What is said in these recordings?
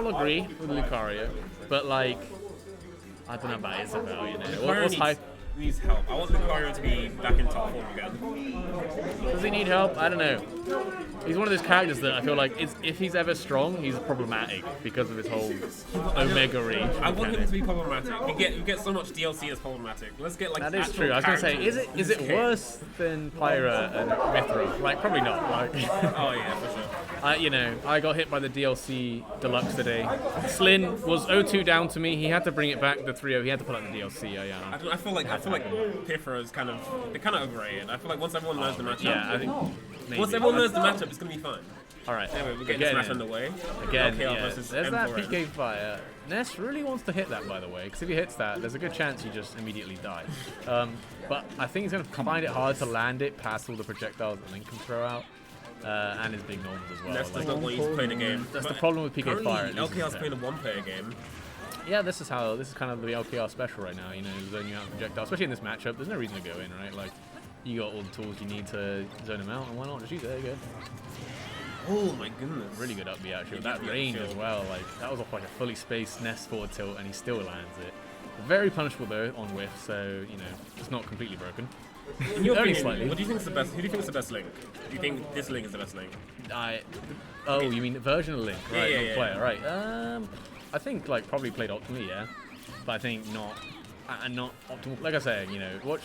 I'll agree with Lucario, but like, I don't know about Isabel, you know. What's hype? Needs help. I want Lucario to be back in top form again. Does he need help? I don't know. He's one of those characters that I feel like if he's ever strong, he's problematic because of his whole Omega reach. I want him to be problematic. You get so much DLC that's problematic. Let's get like. That is true. I was gonna say, is it worse than Pyra and Mithra? Like probably not. Like. Oh yeah, for sure. I got hit by the DLC Deluxe today. Slinn was 0-2 down to me. He had to bring it back. The 3-0. He had to pull out the DLC. I feel like Pifra is kind of overrated. I feel like once everyone knows the matchup. Yeah, I think. Maybe. Once everyone knows the matchup, it's gonna be fine. All right. Anyway, we're getting this match underway. Again, LKR versus there's that M4n. PK fire. Ness really wants to hit that, by the way, because if he hits that, there's a good chance you just immediately die. But I think he's going to find it hard to land it past all the projectiles that Link can throw out. And his big normals as well. Ness does not want you to play the game. That's the problem with PK Fire. LKR's playing a one-player game. Yeah, this is kind of the LKR special right now. You know, zoning out projectiles, especially in this matchup. There's no reason to go in, right? Like, you got all the tools you need to zone him out, and why not just use it? There you go. Oh my goodness. Really good up B actually. That range as well. Like that was off like a fully spaced Ness forward tilt, and he still lands it. Very punishable though on whiff, so you know it's not completely broken. In your Only opinion, slightly. what do you think is the best? Who do you think is the best Link? Do you think this Link is the best Link? Oh, you mean version of Link, right? Yeah, Not player, right? I think like probably played optimally, yeah, but I think not. And not optimal. Like I say, you know,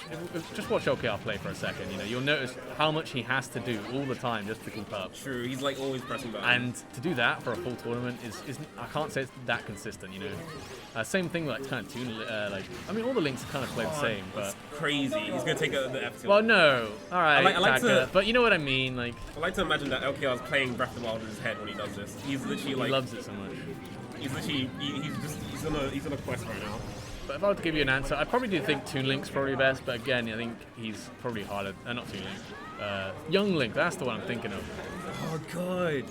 just watch LKR play for a second. You know, you'll notice how much he has to do all the time just to keep up. True, he's like always pressing buttons. And to do that for a full tournament is I can't say it's that consistent. You know, same thing like kind of tune. Like I mean, all the Links kind of play the same, but that's crazy. He's gonna take the F tilt. Well, no, all right, I like to, but you know what I mean. Like I like to imagine that LKR is playing Breath of the Wild in his head when he does this. He's literally like he loves it so much. He's literally he's on a quest right now. But if I were to give you an answer, I probably do think Toon Link's probably best, but again, I think he's probably harder. Not Toon Link. Young Link, that's the one I'm thinking of. Oh, God.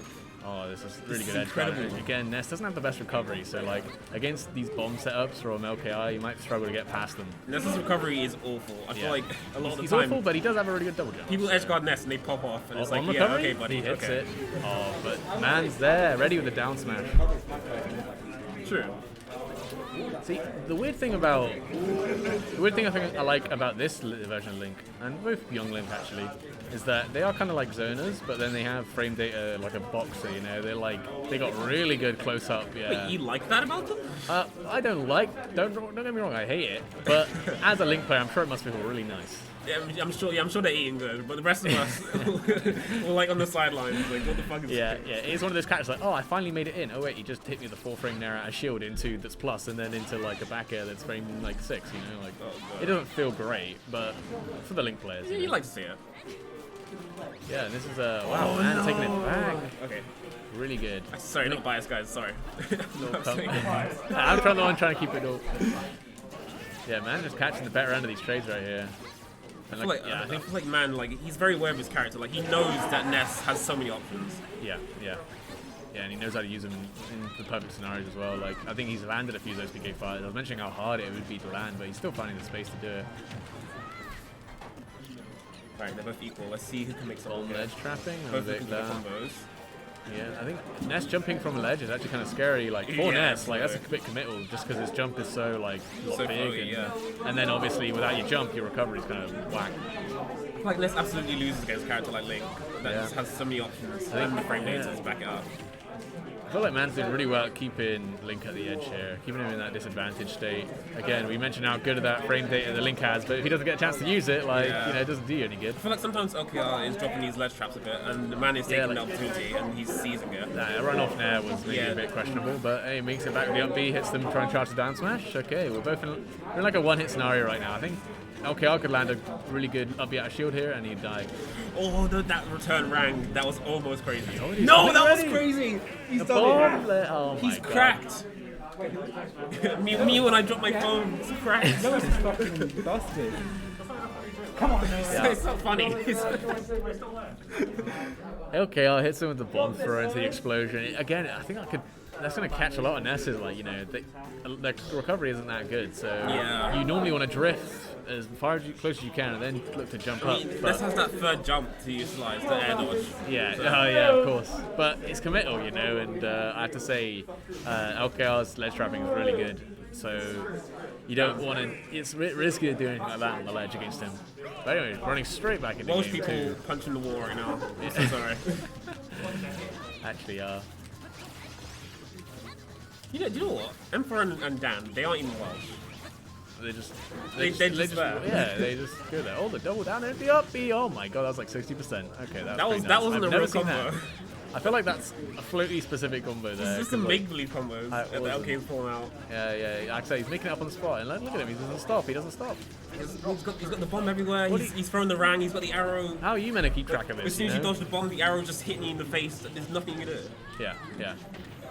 Oh, this is really good edge guard. Again, Ness doesn't have the best recovery, so like against these bomb setups from LKR, you might struggle to get past them. Ness's recovery is awful. I feel like a lot of the he's time... awful, but he does have a really good double jump. People edge guard Ness and they pop off, and it's like, yeah, recovery, okay, buddy, he hits okay. it. Oh, but man's there, ready with the down smash. True. See, the weird thing I think I like about this version of Link, and both Young Link actually, is that they are kind of like zoners, but then they have frame data like a boxer, you know, they got really good close up, yeah. Wait, you like that about them? I don't get me wrong, I hate it, but as a Link player, I'm sure it must feel really nice. Yeah, I'm sure they're eating good, but the rest of us were like on the sidelines, like, what the fuck is this? Yeah, it's one of those characters like, oh, I finally made it in. Oh wait, he just hit me with a 4-frame nair out of shield into that's plus, and then into like a back air that's frame like 6. You know, like it doesn't feel great, but for the Link players, Yeah, you like to see it. Yeah, this is wow, man, taking it back. Okay. Really good. Sorry, not biased, guys. Sorry. I'm the one trying to keep it all. Yeah, man, just catching the better end of these trades right here. And I feel like man, like he's very aware of his character. Like he knows that Ness has so many options. Yeah, and he knows how to use them in the perfect scenarios as well. Like I think he's landed a few of those PK fires. I was mentioning how hard it would be to land, but he's still finding the space to do it. Right, they're both equal. Let's see who can make some ledge trapping. Both can do combos. Yeah, I think Ness jumping from a ledge is actually kind of scary. Like for Ness, like that's a bit committal, just because his jump is so like big, and then obviously without your jump, your recovery is kind of whack. Like Ness absolutely loses against a character like Link that just has so many options and the frame data to back it up. I feel like Man's doing really well at keeping Link at the edge here, keeping him in that disadvantaged state. Again, we mentioned how good of that frame data the Link has, but if he doesn't get a chance to use it, like, you know, it doesn't do you any good. I feel like sometimes LKR is dropping these ledge traps a bit, and the man is taking the opportunity, and he's seizing it. Nah, a run-off nair was maybe a bit questionable, but hey, makes it back with the up B, hits them, trying to charge the down smash. Okay, we're in like a one-hit scenario right now, I think. LKR could land a really good up B out of shield here, and he'd die. Oh, that return rang, that was almost crazy. No, that was crazy! He's done it! Oh my He's cracked! me when I drop my phone, it's cracked. No, it's fucking busted. Come on, It's so funny. LKR hits him with the bomb throw into the explosion. Again, I think I could that's gonna catch a lot of Nesses. Like, you know, their recovery isn't that good, so you normally want to drift as close as you can, and then look to jump up. Ness has that third jump to utilize, the air dodge. Yeah, so. Oh yeah, of course. But it's committal, you know, and I have to say, LKR's ledge trapping is really good. So you don't want to. It's risky to do anything like that on the ledge against him. But anyway, running straight back into Most game people two. punching the wall right now. I'm so sorry. Actually, do you know what? M4n and Dan, they aren't even Welsh. They just there. yeah, they just go there. Oh, the double down and the up B. Oh my god, that was like 60%. Okay, that wasn't a real combo. I feel like that's a floaty specific combo there. It's just some make-believe combos that the LK's pulling out. Yeah. Like I say, he's making it up on the spot, and look at him, he doesn't stop. He's got the bomb everywhere, he's throwing the rang, he's got the arrow. How are you meant to keep track of this? As soon as you dodge the bomb, the arrow just hitting you in the face, there's nothing you can do. Yeah.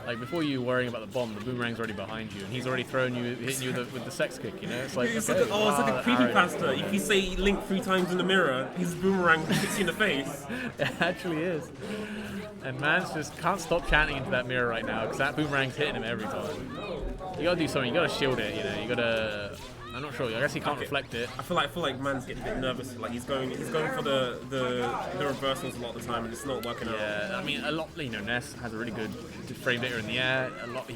Like, before you worrying about the bomb, the boomerang's already behind you, and he's already hitting you with the sex kick, you know? It's like, it's like a creepypasta. If you say Link 3 times in the mirror, his boomerang hits you in the face. It actually is. And Mans just can't stop chanting into that mirror right now, because that boomerang's hitting him every time. You gotta do something, you gotta shield it, you know? You gotta... I'm not sure. I guess he can't reflect it. I feel like Man's getting a bit nervous. Like he's going for the reversals a lot of the time, and it's not working out. Yeah, I mean, a lot. You know, Ness has a really good frame data in the air. A lot.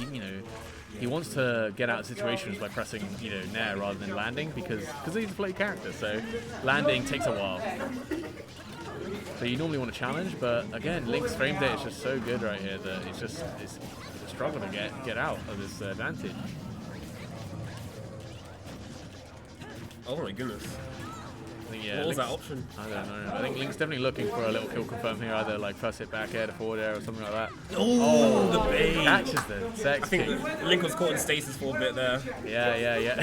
He wants to get out of situations by pressing, nair rather than landing because he's a play character. So landing takes a while. So you normally want to challenge, but again, Link's frame data is just so good right here that it's a struggle to get out of this advantage. Oh my goodness. What was that option? I don't know. I think Link's definitely looking for a little kill confirm here, either like first hit back air to forward air or something like that. Oh, the bait! Catches the sex kick. I think Link was caught in stasis for a bit there. Yeah.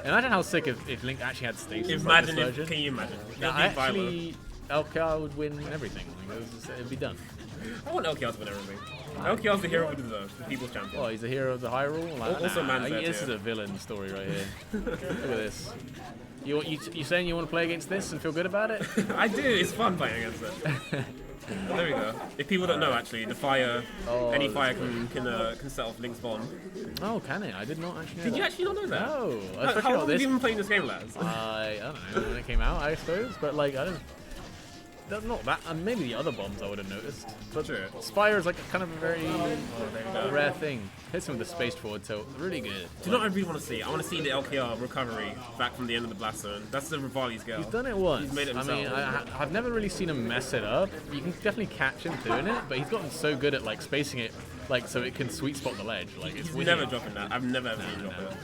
Imagine how sick if Link actually had stasis. Can you imagine? Actually, LKR would win everything. It'd be done. I want LKR to win everything. LKR's the hero we deserve, the people's champion. Oh, he's the hero of the Hyrule? Also, Man's there this is a villain story right here. Look at this. You saying you want to play against this and feel good about it? I do. It's fun playing against it. There we go. If people don't know, actually, the fire, any fire can set off Link's bomb. Oh, can it? I did not actually know Did you actually not know that? No. How long have you been playing this game, lads? I don't know when it came out, I suppose, but like I don't. Not that, and maybe the other bombs I would have noticed. But sure. Spire is like a kind of a very rare thing. Hits him with the space forward tilt, really good. Do you know what I really want to see? I want to see the LKR recovery back from the end of the blast zone. That's the Rivali's girl. He's done it once. He's made it himself. I mean, I've never really seen him mess it up. You can definitely catch him doing it, but he's gotten so good at like spacing it, like so it can sweet spot the ledge. Like it's he's never dropping that. I've never ever seen him drop it.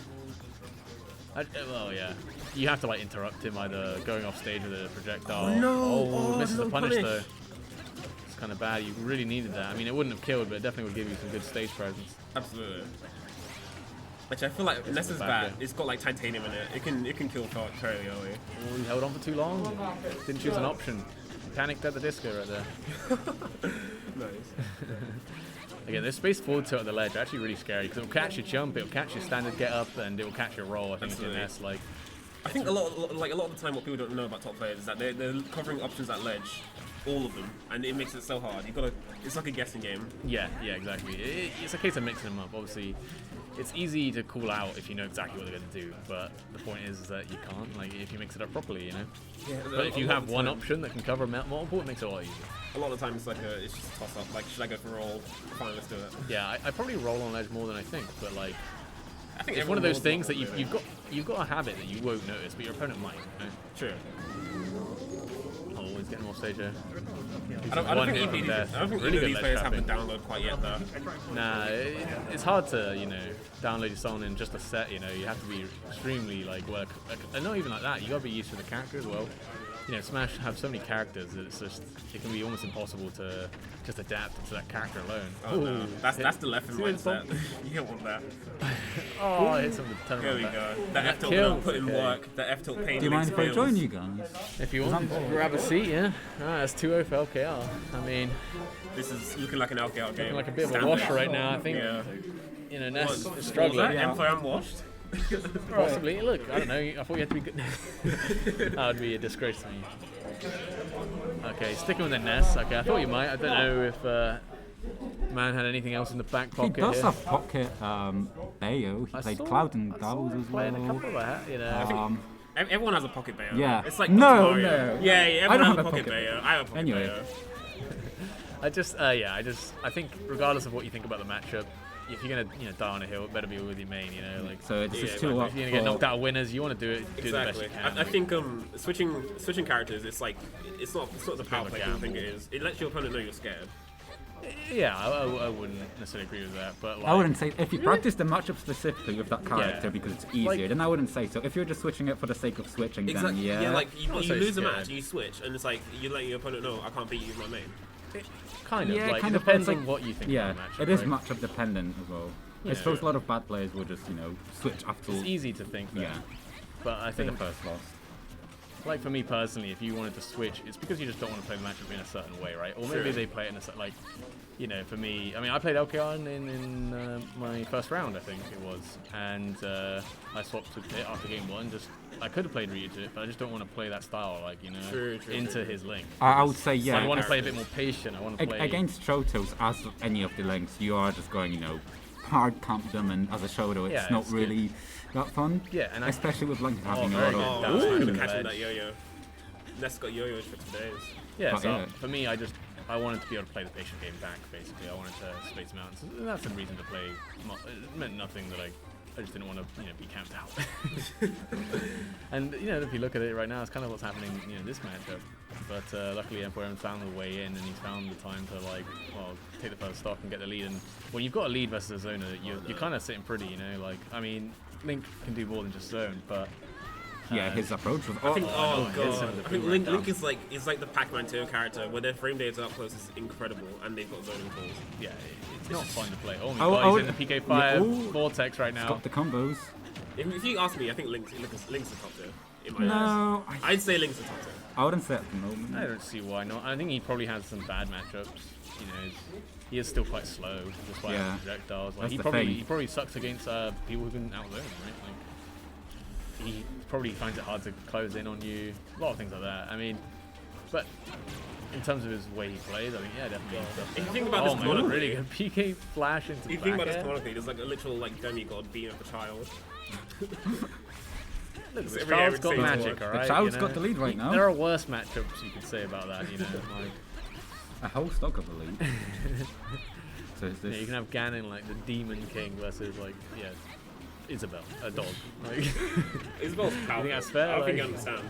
Well, yeah. You have to like interrupt him either going off stage with a projectile. Oh no! Oh, misses the punish though. It's kind of bad. You really needed that. I mean, it wouldn't have killed, but it definitely would give you some good stage presence. Absolutely. Actually, I feel like Ness is bad. It's got like titanium in it. It can kill fairly early. Oh, he held on for too long. Didn't choose an option. Panicked at the disco right there. Nice. Again, this space forward tilt at the ledge actually really scary because it'll catch your jump, it'll catch your standard get up, and it'll catch your roll. I think in Ness, like. I think a lot of the time, what people don't know about top players is that they're covering options at ledge, all of them, and it makes it so hard. It's like a guessing game. Yeah, exactly. It's a case of mixing them up. Obviously, it's easy to call out if you know exactly what they're going to do, but the point is that you can't. Like if you mix it up properly, you know. Yeah, but if you have one option that can cover multiple, it makes it a lot easier. A lot of the time, it's just a toss up. Like, should I go for roll? Fine, let's do it. Yeah, I probably roll on ledge more than I think, but like. I think it's one of those things that you've got a habit that you won't notice, but your opponent might. You know? True. Oh, he's getting more stage here. I don't think either of these players have the download quite yet, though. Nah, it's hard to download your song in just a set. You have to be extremely and not even like that. You gotta be used to the character as well. Smash have so many characters that it can be almost impossible to just adapt to that character alone. Oh no, that's the left mindset. You don't want that. Oh, I hit some of the tunnel. There we go. That F tilt will put in work. That F tilt pain. Do you mind if I join you guys? If you want, grab a seat. Yeah. That's 2-0 for LKR. I mean, this is looking like an LKR game. Looking like a bit of a wash right now. I think. Yeah. Ness is struggling. M4n washed. Possibly. Look, I don't know. I thought you had to be good. That would be a disgrace to me. Okay, sticking with the Ness. Okay, I thought you might. I don't know if Man had anything else in the back He pocket does here? have pocket Bayo. He I played saw Cloud and Gals as Playing a well. couple of that, you know. Everyone has a pocket Bayo. Yeah. It's like No, Mario. no. Yeah, I everyone don't has have a a pocket pocket Bayo. I have a pocket Anyway. Bayo. I think regardless of what you think about the matchup, if you're gonna die on a hill, it better be with your main, you know. Like, So it's Yeah, just two exactly. up if you're gonna get knocked out of winners, you want to do it the best Exactly. you can. I think switching characters, it's like it's not the power of a play people think it gamble. is. It lets your opponent know you're scared. Yeah, I wouldn't necessarily agree with that, but like, I wouldn't say if you practice the matchup specifically with that character Yeah. because it's easier, Like- then I wouldn't say so. If you're just switching it for the sake of switching, then yeah. Yeah, like you Not so lose a scared. match and you switch, and it's like you let your opponent know I can't beat you with my main. kind of Yeah, like kind it of, depends it's on like- what you think. Yeah, about the matchup, it is right? matchup dependent as well. You I know. suppose a lot of bad players will just switch after It's easy to think that, yeah but I for the think first loss. like for me personally, if you wanted to switch, it's because you just don't want to play the matchup in a certain way, right? Or maybe Sure. they play it in a certain, like, you know, for me, I mean, I played LKR in my first round, I think it was, and I swapped to it after game one. I could have played Ryu to it, but I just don't want to play that style, like, you know, True, into true. his link. I would say So I yeah. want to play a bit more patient. I want to play Against Trotos, as any of the links, you are just going hard camp them, and as a Shoto, it's Yeah, not it's really that fun. Yeah, and I- especially with Link having very auto. good. Oh, That I was was good going to on catch the him edge. that yo-yo. Ness got yo-yos for 2 days. Yeah, But so yeah. for me, I wanted to be able to play the patient game back, basically. I wanted to space him out. And that's the reason to play. It meant nothing that I just didn't want to, be camped out. And, if you look at it right now, it's kind of what's happening, this matchup. But luckily, M4n found the way in, and he's found the time to, take the first stock and get the lead. And when you've got a lead versus a zoner, you're kind of sitting pretty, I mean, Link can do more than just zone, but... Yeah, his approach was. I think, oh, god, some of the I think free Link is like the Pac-Man 2 character where their frame data up close is incredible, and they've got zoning calls. Yeah, it's not fun to play. Oh my Oh, god, oh, he's in the PK Fire yeah, ooh. Vortex right now. Got the combos. If you ask me, I think Link's the top tier in my eyes. No, I'd say Link's the top tier. I wouldn't say at the moment. I don't see why not. I think he probably has some bad matchups. He is still quite slow despite Yeah. his projectiles. Like, That's he the probably thing. he probably sucks against people who can outzone him, right? Like, he probably finds it hard to close in on you. A lot of things like that. I mean, but in terms of his way he plays, I think definitely. If you think about Oh this my god, canonically, really good PK flash into if you back think about this air. canonically, there's like a literal demigod being up a child. Look, the every child's got same magic, word. alright? The child's got the lead right now. There are worse matchups you could say about that, like, A whole stock of the lead. So is yeah, this? you can have Ganon like the Demon King versus Isabel, a dog. Like, Isabel's powerful. that's fair? I don't think Like- you understand.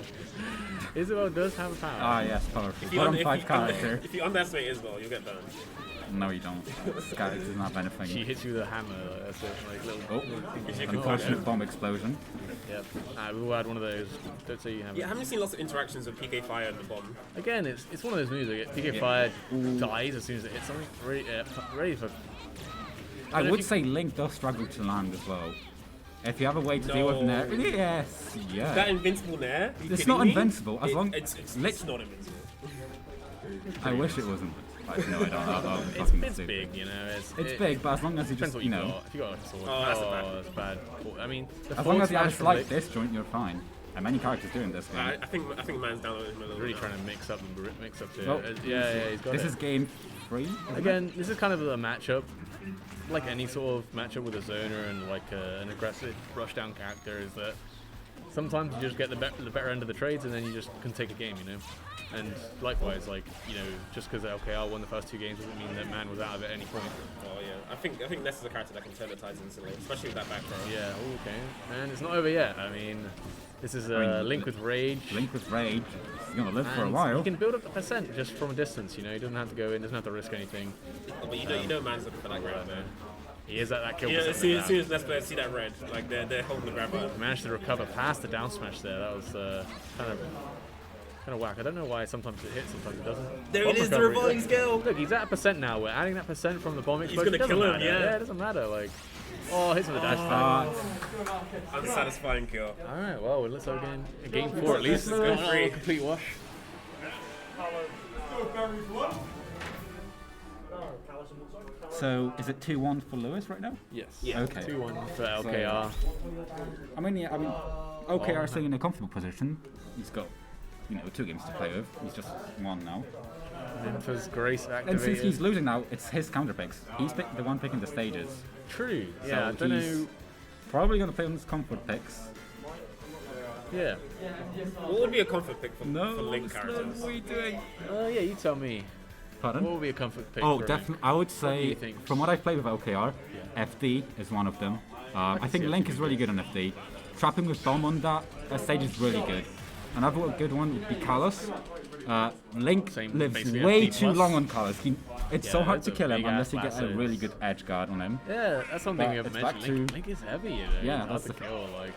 Isabel does have a power. Ah yes, powerful. If you, Bottom if 5 you character. if you underestimate Isabel, you'll get burned. No, you don't. This character doesn't have anything. She hits you with a hammer. Like, that's it. Like little. Oh, If you an can unfortunate bomb explosion. Yep. We've all had one of those. Don't say you haven't. Yeah, haven't you seen lots of interactions with PK Fire and the bomb? Again, it's one of those moves. Like, PK Fire dies as soon as it hits something. Ready for. I if would you- say Link does struggle to land as well. If you have a way to deal with No. Nair, yes, yeah. That invincible Nair? Are you It's kidding not me? invincible, as long- It's not invincible. I wish it wasn't. No, I don't. I'll It's fucking stupid. big, It's big, but as long as you Depends just, what you you know, got. If you got a sword, Oh, that's bad. I mean, the as long as forward you have a smash from slight Link disjoint, you're fine. And many characters doing this game. I think man's down him a little really bit. trying to mix up the Oh. yeah, he's got This it. is game 3. isn't Again, this is kind of a matchup, like any sort of matchup with a zoner and like an aggressive rushdown character, is that sometimes you just get the better end of the trades and then you just can take a game, And likewise, just because LKR won the first 2 games doesn't mean that man was out of it at any point. Oh yeah, I think Ness is a character that can turn the tides instantly, especially with that back throw. Yeah, okay. Man, it's not over yet. I mean, this is Link with Rage. it? Link with Rage. He's gonna live for a and while. He can build up the percent just from a distance, He doesn't have to go in, doesn't have to risk anything. Oh, but you know man's looking for that grab there. He is at that kill Yeah, percent. as soon with that. as Ness players see that red, like they're holding the grab up. Managed to recover past the down smash there. That was kind of whack. I don't know why sometimes it hits, sometimes it doesn't. There Bomb it is, the recovery. revolving skill. Look, he's at a percent now. We're adding that percent from the bomb He's explosion. gonna Doesn't kill him, matter. yeah. It doesn't matter. Like, hits with a dash. Unsatisfying kill. All right, well, let's go again. Game 4 at least. Let's go free. Complete wash. So is it 2-1 for Lewis right now? Yes. Yeah. Okay. 2-1 for LKR. I mean, OKR is still in a comfortable position. He's got, 2 games to play with. He's just won now. Ninfa's Grace And since he's activated. losing now, it's his counter picks. He's the one picking the stages. True. So Yeah, I don't he's know. probably going to play on his comfort picks. Yeah. What would be a comfort pick for No, Link Slinn, characters? what are you doing? Yeah, you tell me. Pardon? What would be a comfort pick? Oh, for definitely. I would do say, you think? from what I've played with LKR, Yeah. FD is one of them. I think see Link FD is really good on FD. Trapping with bomb on that stage is really good. Another good one would be Callus. Link Same, lives basically way FD too plus. long on Callus. It's so Yeah, hard it's to a kill him big unless you ass get a classes. really good edge guard on him. Yeah, that's something But you haven't it's back mentioned. to- Link is heavy, you know. Yeah, He's hard that's to the- kill. Like,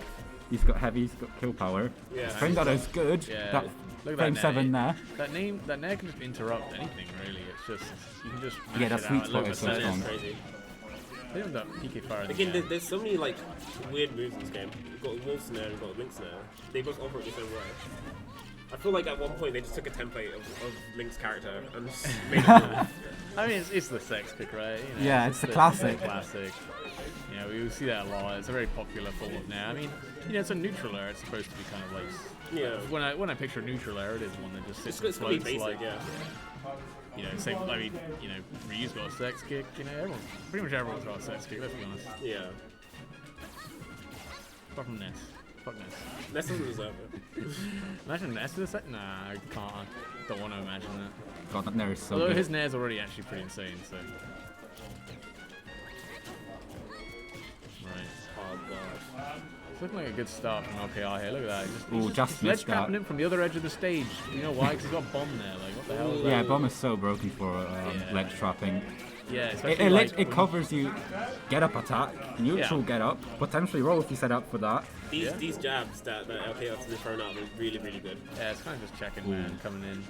He's got heavy, he's got kill power. Yeah. Frame data is good. Yeah, That look at frame that 7 net. there. that net can just interrupt anything really. It's just you can just Yeah, mash that it sweet out, spot low is so percent. strong. That's crazy. They have that PK fire. Again, there's so many like weird moves in this game. You've got Wolf Snare and you've got Link Snare. They both operate the same way. I feel like at one point they just took a template of Link's character and just made it Wolf. I mean, it's the sex pick, right? You know, Yeah, it's the classic. Classic. You know, we see that a lot. It's a very popular form of now. I mean, you know, it's a neutral air. It's supposed to be kind of like. Yeah. When I picture a neutral air, it is one that just sits It's and gonna be floats basic, like. yeah. You know, same. I mean, you know, Ryu's got a sex kick. You know, pretty much everyone's got a sex kick. Let's be honest. Yeah. Apart from Ness. Fuck Ness. Ness doesn't deserve it. Imagine Ness with a sex. Nah, I can't. I don't want to imagine that. God, that Nair is so Although good. his Nair's already actually pretty insane, so. Right. Oh god. It's looking like a good start from LKR here. Look at that. Ooh, He's just ledge missed that. trapping him from the other edge of the stage. You know why? Because he's got a bomb there. Like, what the hell is Yeah, that? bomb is so broken for Yeah. ledge trapping. Yeah, It, especially it, like, it covers you, get up attack, neutral Yeah. get up, potentially roll if you set up for that. These jabs that LKR has been thrown out are really, really good. yeah, it's kind of just checking, man, coming in.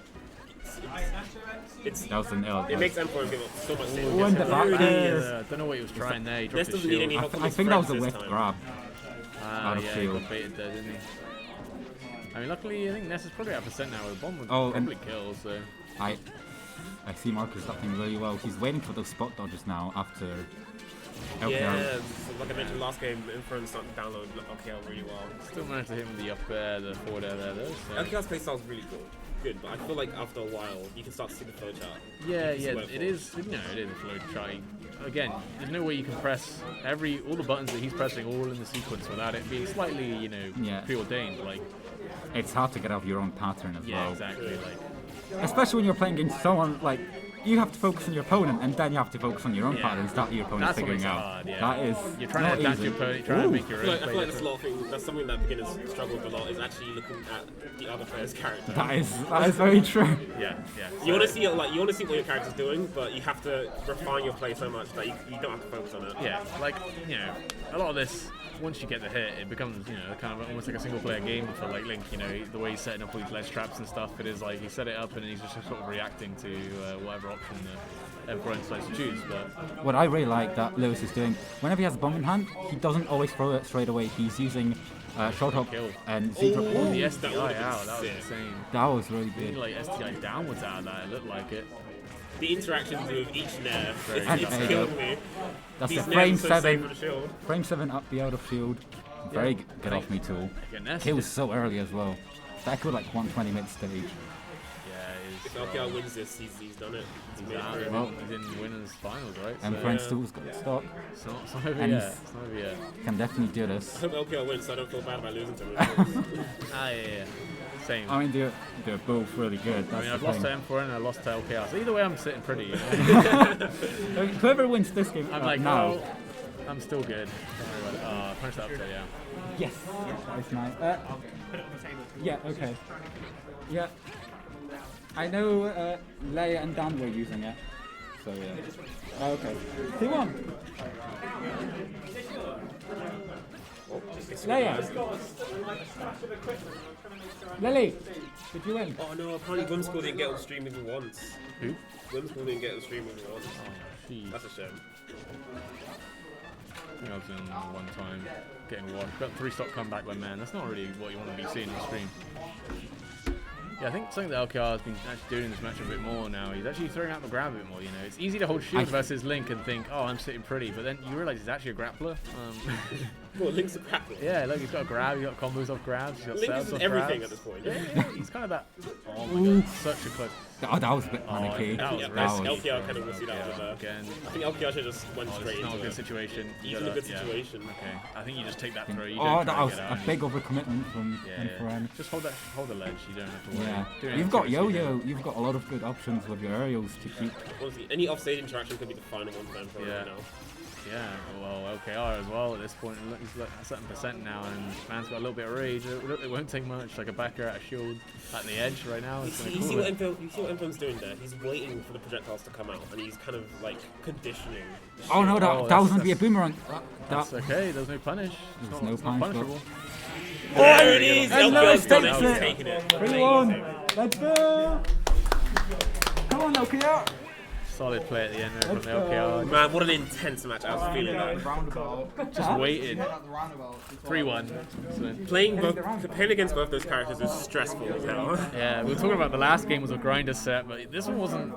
It's That was an L. it makes M4n give up so much damage. Ooh, and the back there. I don't know what he was trying there. He Ness dropped his doesn't need shield. any help from I his think that was a friends whiff this time. grab. Ah, out of yeah, shield. he got baited there, didn't he? I mean, luckily, I think Ness is probably at percent now with a bomb would Oh, and- probably kill, so. I see Marcus acting really well. He's waiting for those spot dodges now after LKR. Yeah, so like I mentioned last game, M4n started to download LKR really well. Still managed to hit him with the up air, the forward air there, though. So. LKR's playstyle is really good, but I feel like after a while you can start to see the flow chart. Yeah, You can see yeah, where it falls. is. You know, it is a flow chart. Again, there's no way you can press all the buttons that he's pressing all in the sequence without it being slightly, you know, Yeah. preordained. Like, It's hard to get out of your own pattern as yeah, well. exactly. Like, Especially when you're playing against someone like you have to focus on your opponent and then you have to focus on your own Yeah. patterns that your opponent's that's what figuring makes it out. hard. Yeah, That is you're trying not to adapt easy. your opponent, you're trying to Ooh. make your I own feel like, play. that's a lot of things. That's something that beginners struggle with a lot. Is actually looking at the other player's character. That is very true. Yeah, yeah. You want to see like you want to see what your character's doing, but you have to refine your play so much that you don't have to focus on it. Yeah, like, you know, a lot of this, once you get the hit, it becomes, you know, kind of almost like a single player game for like Link, you know, the way he's setting up all these ledge traps and stuff. It is like he set it up and he's just sort of reacting to whatever option the M4n decides to choose. But What I really like that Lewis is doing, whenever he has a bomb in hand, he doesn't always throw it straight away. He's using short hop Kill. and Z drop. Ooh. the That STI would've been out, that was sick. insane. That was really He big. like STI downwards out of that, it looked like it. The interactions with each Nair, Very it's good. killed me. That's These the Nairs frame are so safe 7. for the shield. Frame 7 up the out of shield. Very good off me tool. Again, Ness Kills just- so early as well. That could like 120 mid stage. yeah, If he's, LKR wins this, he's done it. It's he's out. amazing. Well- He's in winners finals, right? And So, Friends tool's got stock. it's not over and yet. he's- It's not over yet. Can definitely do I this. hope LKR wins, so I don't feel bad about losing to him. Ah, yeah. Same. I mean, they're both really good. I That's mean, I've the lost to thing. M4n and I lost to LKR. So either way, I'm sitting pretty. You know? Whoever wins this game I'm like, now. well, I'm still good. Don't worry about it. Punch that up there, yeah. Yes. That's nice. Yeah, okay. Yeah. I know Leia and Dan were using it. So yeah. Okay. Who won? Leia. Lily, did you win? Oh no, apparently Whimsical didn't get on stream even once. Who? Whimsical didn't get on stream even once. Oh, jeez. That's a shame. I think I was in one time getting one. Got 3-stop comeback by man. That's not really what you want to be seeing on stream. Yeah, I think something that LKR has been actually doing in this match a bit more now. He's actually throwing out the grab a bit more, you know. It's easy to hold shield versus Link and think, oh, I'm sitting pretty, but then you realise he's actually a grappler. Well, Link's a grappler. Yeah, look, he's got a grab, he's got combos off grabs, he's got Link setups is off everything grabs. at this point. Yeah, he's kind of that. Oh my god, such a close. Oh, that was a bit panicky. that was Yeah, risky. LKR kind of will see that over there. Again. I think LKR should just went straight It's not a into good it. situation. He's in a good situation. Okay, I think you just take that throw. You Oh, don't that try was and get a out. big overcommitment from M4n. Just hold the ledge. You don't have to worry. Yeah, Do anything you've got too risky. yo-yo. You've got a lot of good options with your aerials to keep. Honestly, any offstage interaction could be the final one for them for right now. Yeah, well, LKR as well at this point. He's like a certain percent now, and man's got a little bit of rage. It won't take much. Like a backer at a shield at the edge right now. It's You see what M4n's doing there? He's waiting for the projectiles to come out, and he's kind of like conditioning. The Oh no, shield. that was going to be a boomerang. That's okay. There's no punish. There's no it's not punish, punishable. There it is! And LKR's done it. takes He's it. taking it. 3-1. Let's go. Come on, LKR. Solid play at the end there from the Let's go. LKR. Man, what an intense match. I was feeling that. Just waited. 3-1. Playing against both those characters is stressful as hell. Yeah, we were talking about the last game was a grinder set, but this one wasn't.